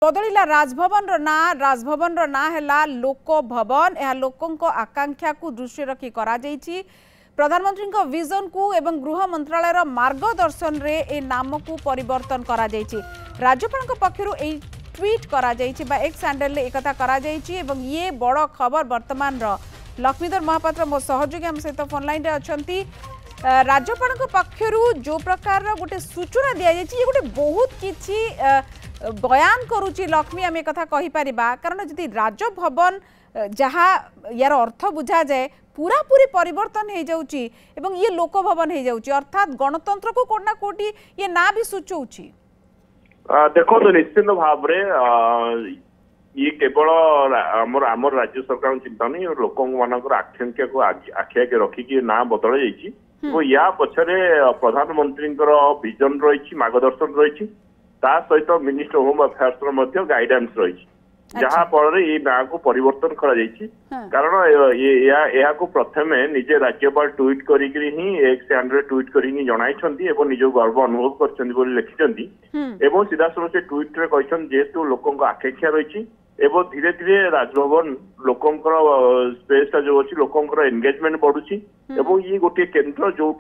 बदलिला राजभवन रो ना हैला लोक भवन। यह लोकों आकांक्षा को दृष्टि रखी करा जायछि। प्रधानमंत्री को विजन को एवं गृह मंत्रालय मार्गदर्शन रे ए नाम को परिवर्तन करा जायछि। राज्यपाल पक्षरु ए ट्वीट करा जायछि बा एक्स हैंडल ले एकता करा जायछि एवं ये बड़ खबर वर्तमान रो। लक्ष्मीधर महापात्र मो सहयोगी हम सहित फोन लाइन रे अछंती। राज्यपाल पक्षरु जो प्रकार गोटे सूचना दिया जायछि ये गोटे बहुत किछि बयान करुची लक्ष्मी आम एक कही पारिबा। कारण जदि राजभवन जहाँ यार अर्थ बुझा जाए पूरा पूरी परिवर्तन हो जाउची एवं ये लोक भवन हो जाउची अर्थात गणतंत्र को कोना कोटी ये ना भी सूचौची। देखो तो निश्चित भाव ये केवल आम राज्य सरकार चिंता नहीं लोक मानकर आकांक्षा को आखि आगे रखिकी ना बदल जाइए। तो या पछरे प्रधानमंत्री विजन रही मार्गदर्शन रही सहित मिनिस्टर होम अफेयर्स गाइडेंस रही जहाँ फल ये ना को परिवर्तन करा कारण प्रथमे निजे राज्यपाल ट्वीट करी एक्स हैंडल ट्वीट करी जनाई निज गर्व अनुभव कर लिखिं सीधा सड़क से ट्वीट रे जेहेतु लोक आकांक्षा रही एवं धीरे धीरे राजभवन लोकंकर स्पेसटा जो अच्छी लोकंकर एंगेजमेंट बढ़ुची एवं ये गोटे केन्द्र जो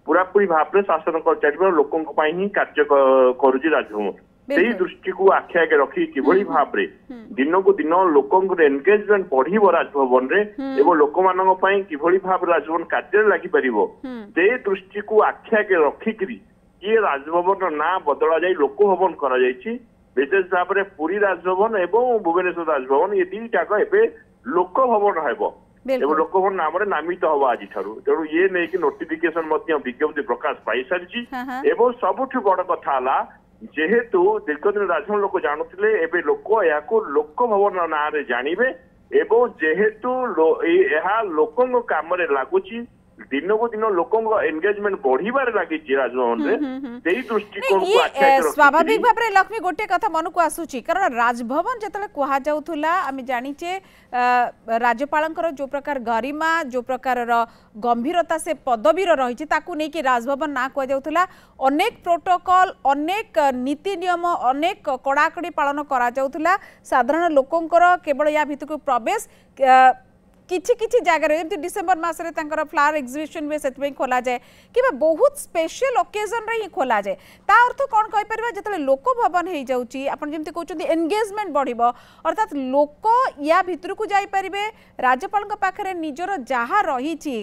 पूरापूरी भाव में शासन कर चल लोकों ही कार्य करुची राजभवन से दृष्टि को आखि आगे रखी किभली भाव में दिन को दिन लोकों एंगेजमेंट बढ़ राजभवन एवं लोक मान किभली भाव राजभवन कार्य लगी पार से दृष्टि को आखि आगे रखिकी ये राजभवन ना बदला जाए लोक भवन कर विशेष भाव में पुरी राजभवन एवं भुवनेश्वर राजभवन ये दीटाक एवं लोक भवन एवं लोक भवन नाम नामित हम आज तेणु ये नहीं कि नोटिफिकेशन विज्ञप्ति प्रकाश पाई सारी एवं सबुठ बड़ कथा जेहेतु दीर्घदिन राजभवन लोक जानुले एवं लोक या लोक भवन ना जानवे एवं जेहेतु लोकों काम लगुच दिन को दिन लोकों एंगेजमेंट बढ़िबार लगी राजभवन रे दृष्टिकोण को स्वाभाविक भाव में लक्ष्मी गोटे कथा मन को आसुची कारण राजभवन जतले कहा जाउथुला आमी जानिचे राज्यपाल जो प्रकार गरिमा जो प्रकार गंभीरता से पदवी रही ताकू नहीं कि राजभवन ना कह जाउथुला अनेक प्रोटोकॉल अनेक नीति नियम अनेक कड़ाकड़ी पालन करा जाउथुला साधारण लोकंकर केवल या भितर को प्रवेश किछि किछि जगह जमी डिसेम्बर मसरे फ्लावर एक्जिबिशन में से खोला जाए कि बहुत स्पेशल ओकेजन रे ही खोला जाए ता अर्थ कौन कहि परिबा जतले लोक भवन हो जाउची आपण जेमति कहउचंदी एंगेजमेंट बढ़िबो अर्थात लोक या भितर को जाई परिबे राज्यपाल पाखरे निजर जहा रहीची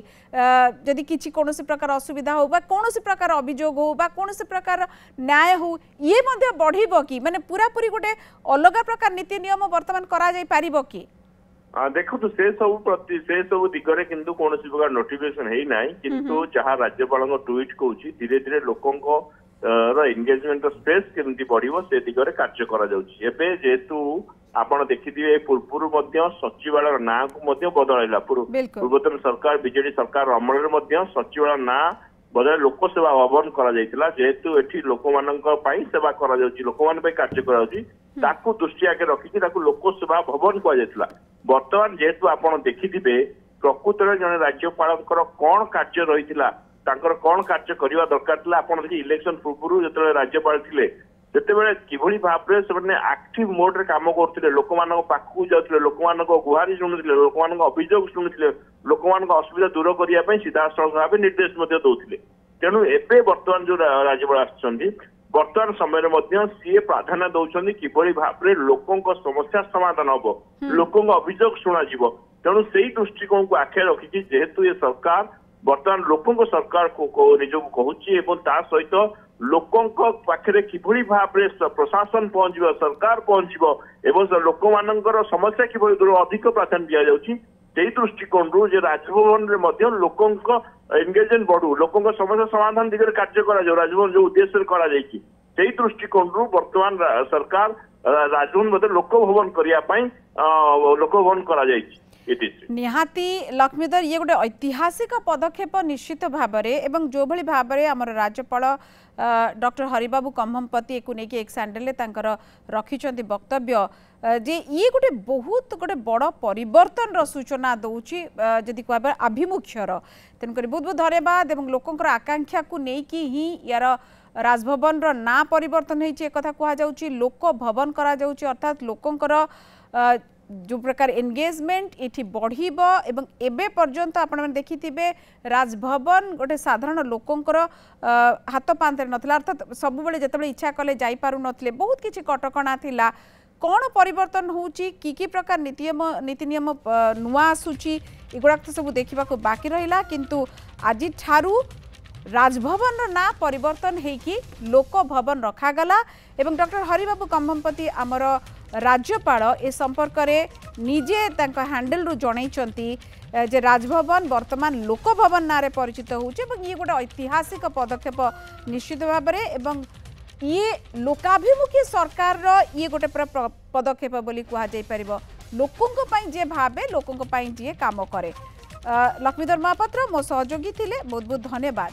जदि किछि कोनोसी प्रकार असुविधा हो बा कोनोसी प्रकार अभियोग हो बा कोनोसी प्रकार न्याय हो ये मध्ये बढ़िबो कि माने पूरा पूरी गोटे अलग प्रकार नीति नियम वर्तमान करा जाई परिबो कि देखो तो से सब दिगरे किंतु कौन प्रकार नोटिफिकेशन है ना किंतु जहाँ राज्यपाल ट्वीट कौन धीरे धीरे लोकों एंगेजमेंट स्पेस केमती बढ़ो से दिगरे कार्य करेतु आपड़ देखिए पूर्व सचिवालय ना को बदलैला पूर्वतन सरकार बीजेडी सरकार अमल सचिवालय ना बदल लोक सेवा भवन करेतु एटी लोक मान सेवा कर लोक मान कार्य कर दृष्टि आगे रखिकी लोक सेवा भवन कहुला बर्तमान जेहेतु आप देखिथे प्रकृत में जन राज्यपाल कौन कार्य रही कौन कार्य करने दरकार आप इलेक्शन पूर्व जो राज्यपाल थे जितेबाला किभली भाव में एक्टिव मोड रे काम करते लोक मान पाखक जाते लोक मान गुहारी शुणुले लोक मान अभियोग शुणुले लोक मान असुविधा दूर करने सीधा सड़क भाव निर्देश दौले तेणु एवं बर्तमान जो राज्यपाल वर्तमान समय सी प्राधान्य दौरान किभली भाव में लोकों समस्या समाधान हम लोकों अभियोग शुणा तेणु से दृष्टिकोण को आखे रखिकी जेहेतु ये सरकार वर्तमान लोकों सरकार को निजक कहूँ सहित लोकों पाखे किभली भाव में प्रशासन पहुंच सरकार पहुंच लोक मान समस्या किभली दूर अधिक प्राधान्य दि जाऊँगी से दृष्टिकोण रू राजभवन में लोकों एंगेजमेंट बढ़ू लोकों समस्या समाधान दिगरे कार्य कर राजभवन जो उद्देश्य से दृष्टिकोण रू वर्तमान सरकार राजभवन लोक भवन करने लोक भवन कर निहाती लक्ष्मीधर ये गोटे ऐतिहासिक पदक्षेप निश्चित भाव में जो भली भाव में आम राज्यपाल डॉक्टर हरिबाबू कम्भमपति एक एक सैंडल रखिंट वक्तव्य जे ये गोटे बहुत गोटे बड़ परिवर्तन सूचना दौची जदि कह आभिमुख्यर तेणुक बहुत बहुत धन्यवाद लोकों आकांक्षा को लेकिन ही यार राजभवन रो ना परिवर्तन होइछि एक कथा कहा जाउछि लोक भवन करा जाउछि अर्थात लोकंकर जो प्रकार एंगेजमेंट ये बढ़िबो एवं एबे पर्यंत आपण माने देखिथिबे राजभवन गोटे साधारण लोकंकर हाथ पांते नथला अर्थात सब बेले जतबे इच्छा कले जाई पारु नथले बहुत किछि कटकणा थिला कौन परिवर्तन होउची की प्रकार नीति नियम नुआ आसुची एगुड़ा तो सब देखा बाकी रहा किंतु आज ठारू राजभवन ना परिवर्तन होगी लोक भवन रखागला एवं डॉक्टर हरिबाबू कंभमपति आमर राज्यपाल ए संपर्क में निजे हैंडल रु जनइचंती जे राजभवन वर्तमान लोक भवन ना परिचित होउचे एवं ये गोटे ऐतिहासिक पदक्षेप निश्चित भाव में ये लोकाभिमुखी सरकार रो ये गोटे पदक्षेप बोली कहा जाई परिबो लोकों पई जे भावे लोकों पई जे काम करे लक्ष्मीधर महापात्र मो सहयोगी थिले बहुत बहुत धन्यवाद।